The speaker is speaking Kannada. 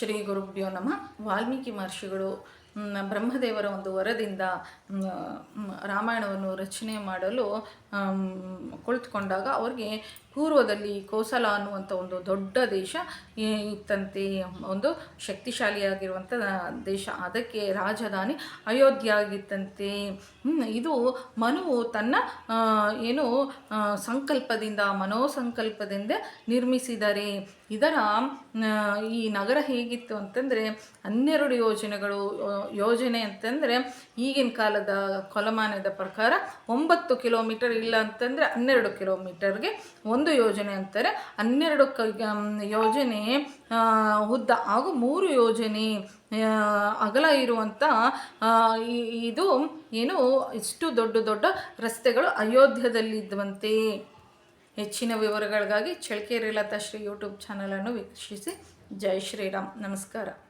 ಶ್ರೀ ಗುರುಭ್ಯೋ ನಮಃ. ವಾಲ್ಮೀಕಿ ಮಹರ್ಷಿಗಳು ಬ್ರಹ್ಮದೇವರ ಒಂದು ವರದಿಂದ ರಾಮಾಯಣವನ್ನು ರಚನೆ ಮಾಡಲು ಕುಳಿತುಕೊಂಡಾಗ ಅವ್ರಿಗೆ ಪೂರ್ವದಲ್ಲಿ ಕೋಸಲ ಅನ್ನುವಂಥ ಒಂದು ದೊಡ್ಡ ದೇಶ ಇತ್ತಂತೆ, ಒಂದು ಶಕ್ತಿಶಾಲಿಯಾಗಿರುವಂಥ ದೇಶ. ಅದಕ್ಕೆ ರಾಜಧಾನಿ ಅಯೋಧ್ಯ ಆಗಿತ್ತಂತೆ. ಇದು ಮನುವು ತನ್ನ ಸಂಕಲ್ಪದಿಂದ ಮನೋಸಂಕಲ್ಪದಿಂದ ನಿರ್ಮಿಸಿದರೆ. ಇದರ ಈ ನಗರ ಹೇಗಿತ್ತು ಅಂತಂದರೆ 12 ಯೋಜನೆ ಅಂತಂದರೆ ಈಗಿನ ಕಾಲದ ಕೊಲಮಾನದ ಪ್ರಕಾರ 9 ಕಿಲೋಮೀಟರ್, ಇಲ್ಲ ಅಂತಂದರೆ 12 ಕಿಲೋಮೀಟರ್ಗೆ ಒಂದು ಯೋಜನೆ ಅಂತಾರೆ. 12 ಯೋಜನೆ ಉದ್ದ ಹಾಗೂ 3 ಯೋಜನೆ ಅಗಲ ಇರುವಂಥ ಇದು ಇಷ್ಟು ದೊಡ್ಡ ದೊಡ್ಡ ರಸ್ತೆಗಳು ಅಯೋಧ್ಯದಲ್ಲಿದ್ದಂತೆ. ಹೆಚ್ಚಿನ ವಿವರಗಳಿಗಾಗಿ ಚಳ್ಳಕೆರೆ ಲತಾ ಶ್ರೀ ಯೂಟ್ಯೂಬ್ ಚಾನಲನ್ನು ವೀಕ್ಷಿಸಿ. ಜೈ ಶ್ರೀರಾಮ್. ನಮಸ್ಕಾರ.